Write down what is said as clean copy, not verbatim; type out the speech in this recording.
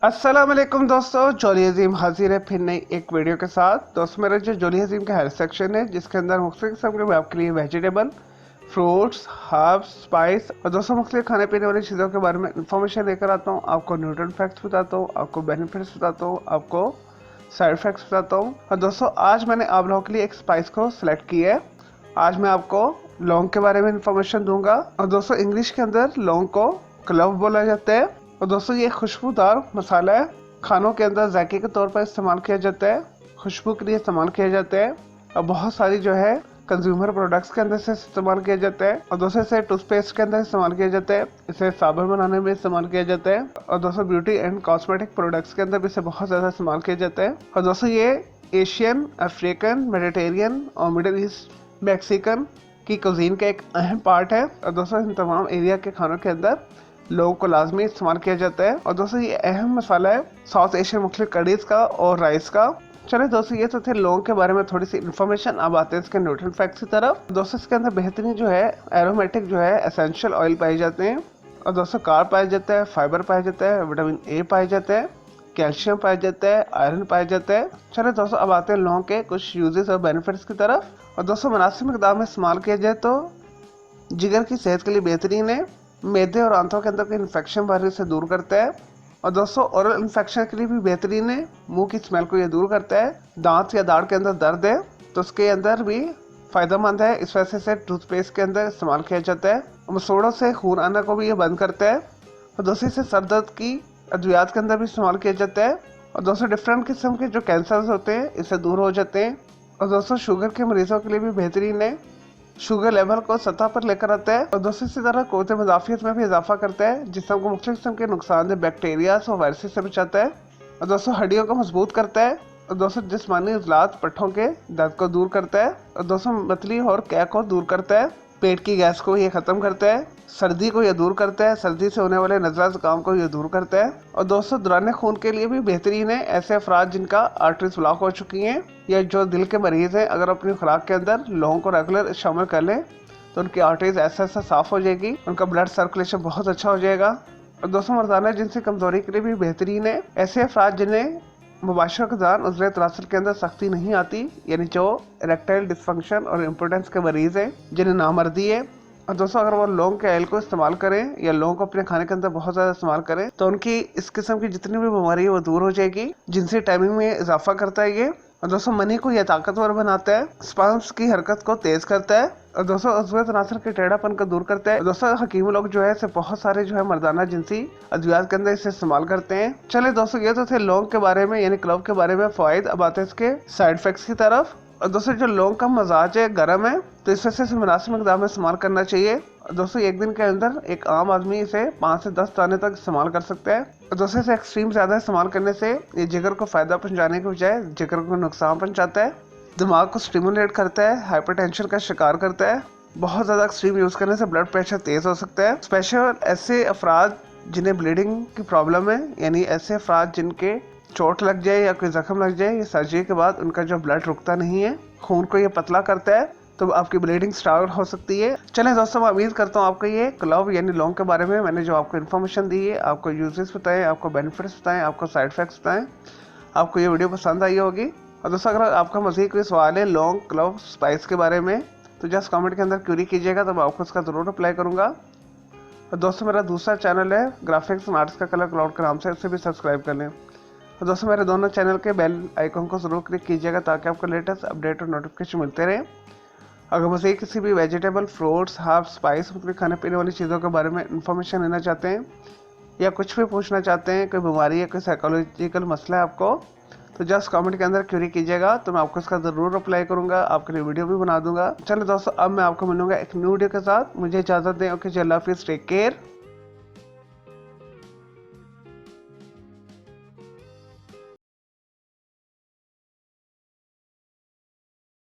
अस्सलाम वालेकुम दोस्तों, जोली अजीम हाजिर है फिर नई एक वीडियो के साथ। दोस्तों मेरा जो जोली अजीम का हेल्थ सेक्शन है जिसके अंदर मुख्तलिफ किस्म के मैं आपके लिए वेजिटेबल, फ्रूट्स, हर्ब्स, स्पाइस और दोस्तों मुख्तलिफ खाने पीने वाली चीज़ों के बारे में इंफॉर्मेशन लेकर आता हूँ। आपको न्यूट्रिएंट फैक्ट्स बताता हूँ, आपको बेनिफिट्स बताता हूँ, आपको साइड इफेक्ट्स बताता हूँ। और दोस्तों आज मैंने आप लोगों के लिए एक स्पाइस को सिलेक्ट किया है। आज मैं आपको लौंग के बारे में इंफॉर्मेशन दूंगा। और दोस्तों इंग्लिश के अंदर लौंग को क्लव बोला जाता है। और दोस्तों ये खुशबूदार मसाला है, खानों के अंदर जायके के तौर पर इस्तेमाल किया जाता है, खुशबू के लिए इस्तेमाल किया जाता है और बहुत सारी जो है कंज्यूमर प्रोडक्ट्स के अंदर से इस्तेमाल किया जाता है। और दोस्तों इसे टूथपेस्ट के अंदर इस्तेमाल किया जाता है, इसे साबुन बनाने में इस्तेमाल किया जाता है और दोस्तों ब्यूटी एंड कॉस्मेटिक प्रोडक्ट्स के अंदर भी इसे बहुत ज़्यादा इस्तेमाल किया जाता है। और दोस्तों ये एशियन, अफ्रीकन, मेडिटेरियन और मिडिल ईस्ट, मैक्सिकन की कुजीन का एक अहम पार्ट है। और दोस्तों इन तमाम एरिया के खानों के अंदर लोगों को लाजमी इस्तेमाल किया जाता है। और दोस्तों ये अहम मसाला है साउथ एशियन मुख्तलिफ करीज का और राइस का। चलिए दोस्तों ये तो थे लौंग के बारे में थोड़ी सी इन्फॉर्मेशन। अब आते हैं इसके न्यूट्रिएंट फैक्ट्स की तरफ। दोस्तों इसके अंदर बेहतरीन जो है एरोमेटिक जो है एसेंशियल ऑयल पाए जाते हैं और दोस्तों कार्ब पाया जाता है, फाइबर पाया जाता है, विटामिन ए पाया जाता है, कैल्शियम पाया जाता है, आयरन पाया जाता है। चलिए दोस्तों अब आते हैं लौंग के कुछ यूजेस और बेनिफिट्स की तरफ। और दोस्तों मुनासिब मिकदार में इस्तेमाल किया जाए तो जिगर की सेहत के लिए बेहतरीन है, मैदे और आंतों के अंदर के इन्फेक्शन बारी से दूर करता है और दोस्तों ओरल इन्फेक्शन के लिए भी बेहतरीन है, मुंह की स्मेल को ये दूर करता है। दांत या दाढ़ के अंदर दर्द है तो उसके अंदर भी फ़ायदेमंद है, इस वजह से टूथपेस्ट के अंदर इस्तेमाल किया जाता है। मसूड़ों से खून आना को भी ये बंद करता है और दोस्तों इसे सर दर्द की अद्वियात के अंदर भी इस्तेमाल किया जाता है और दोस्तों डिफरेंट किस्म के जो कैंसर्स होते हैं इससे दूर हो जाते हैं। और दोस्तों शुगर के मरीजों के लिए भी बेहतरीन है, शुगर लेवल को सतह पर लेकर आता है और दोस्तों इसी तरह क़ुव्वत मदाफ़ियत में भी इजाफा करता है, जिसम को मुख्तलिफ किस्म के नुकसानदेह बैक्टीरिया और वायरस से बचाता है और दोस्तों हड्डियों को मजबूत करता है और दोस्तों जिस्मानी इजलात पट्ठों के दर्द को दूर करता है और दोस्तों मतली और कै को दूर करता है, पेट की गैस को ये ख़त्म करता है, सर्दी को यह दूर करता है, सर्दी से होने वाले नज़ला ज़ुकाम को यह दूर करता है और दोस्तों दौरान खून के लिए भी बेहतरीन है। ऐसे अफराद जिनका आर्टरीज ब्लॉक हो चुकी हैं या जो दिल के मरीज़ हैं, अगर अपनी खुराक के अंदर लौंग को रेगुलर शामिल कर लें तो उनकी आर्टरीज ऐसा साफ़ हो जाएगी, उनका ब्लड सर्कुलेशन बहुत अच्छा हो जाएगा। और दोस्तों मर्दाना जिनसी कमज़ोरी के लिए भी बेहतरीन है। ऐसे अफराद जिन्हें मुबाशर के दौरान उज़्र तनासुल के अंदर सख्ती नहीं आती, यानी जो इरेक्टाइल डिस्फंक्शन और इम्पोर्टेंस के मरीज़ हैं, जिन्हें नामर्दी है, और दोस्तों अगर वो लौंग के ऑयल को इस्तेमाल करें या लौंग को अपने खाने के अंदर बहुत ज़्यादा इस्तेमाल करें तो उनकी इस किस्म की जितनी भी बीमारी है वो दूर हो जाएगी। जिनसी टाइमिंग में इजाफा करता है ये और दोस्तों मनी को यह ताकतवर बनाता है, स्पर्म्स की हरकत को तेज करता है और दोस्तों उज़्र तनासुल के टेढ़ापन को दूर करता है। दोस्तों हकीम लोग जो है इसे बहुत सारे जो है मर्दाना जिनसी अद्वियात के अंदर इसे इस्तेमाल करते हैं। चले दोस्तों ये तो थे लौंग के बारे में यानी क्लव के बारे में फ़वाइद। अब आते हैं इसके साइड इफेक्ट्स की तरफ। और दोस्तों जो लौंग का मजाज है गर्म है तो इस वजह से मुनासिब मिकदार में इस्तेमाल करना चाहिए। दोस्तों एक दिन के अंदर एक आम आदमी इसे 5 से 10 दाने तक इस्तेमाल कर सकता है और दोस्तों इसे एक्सट्रीम ज़्यादा इस्तेमाल करने से ये जिगर को फ़ायदा पहुंचाने के बजाय जिगर को नुकसान पहुंचाता है, दिमाग को स्टिमुलेट करता है, हाइपरटेंशन का शिकार करता है। बहुत ज़्यादा एक्सट्रीम यूज़ करने से ब्लड प्रेशर तेज़ हो सकता है। स्पेशल ऐसे अफराद जिन्हें ब्लीडिंग की प्रॉब्लम है, यानी ऐसे अफराद जिनके चोट लग जाए या कोई जख्म लग जाए या सर्जरी के बाद उनका जो ब्लड रुकता नहीं है, खून को ये पतला करता है तो आपकी ब्लीडिंग स्टार्ट हो सकती है। चलें दोस्तों मैं उम्मीद करता हूँ आपको ये क्लव यानी लौंग के बारे में मैंने जो आपको इन्फॉर्मेशन दी है, आपको यूजेस बताएं, आपको बेनिफिट्स बताएं, आपको साइड इफेक्ट्स बताएं, आपको ये वीडियो पसंद आई होगी। और दोस्तों अगर आपका मज़ीद कोई सवाल है लौंग, क्लव, स्पाइस के बारे में तो जस्ट कमेंट के अंदर क्यूरी कीजिएगा, तो मैं आपको उसका ज़रूर रिप्लाई करूँगा। और दोस्तों मेरा दूसरा चैनल है ग्राफिक्स एंड आर्ट्स का कलर क्लाउड के नाम से, उसे भी सब्सक्राइब कर लें। तो दोस्तों मेरे दोनों चैनल के बेल आइकन को ज़रूर क्लिक कीजिएगा ताकि आपको लेटेस्ट अपडेट और नोटिफिकेशन मिलते रहें। अगर मुझे किसी भी वेजिटेबल, फ्रूट्स, हर्ब्स, स्पाइस मतलब खाने पीने वाली चीज़ों के बारे में इंफॉर्मेशन लेना चाहते हैं या कुछ भी पूछना चाहते हैं, कोई बीमारी है, कोई साइकोलॉजिकल मसला है आपको, तो जस्ट कमेंट के अंदर क्यूरी कीजिएगा, तो मैं आपको इसका ज़रूर रिप्लाई करूँगा, आपके लिए वीडियो भी बना दूंगा। चलो दोस्तों अब मैं आपको मिलूंगा एक न्यू वीडियो के साथ। मुझे इजाज़त दें। ओके, अल्लाह हाफिज़, टेक केयर।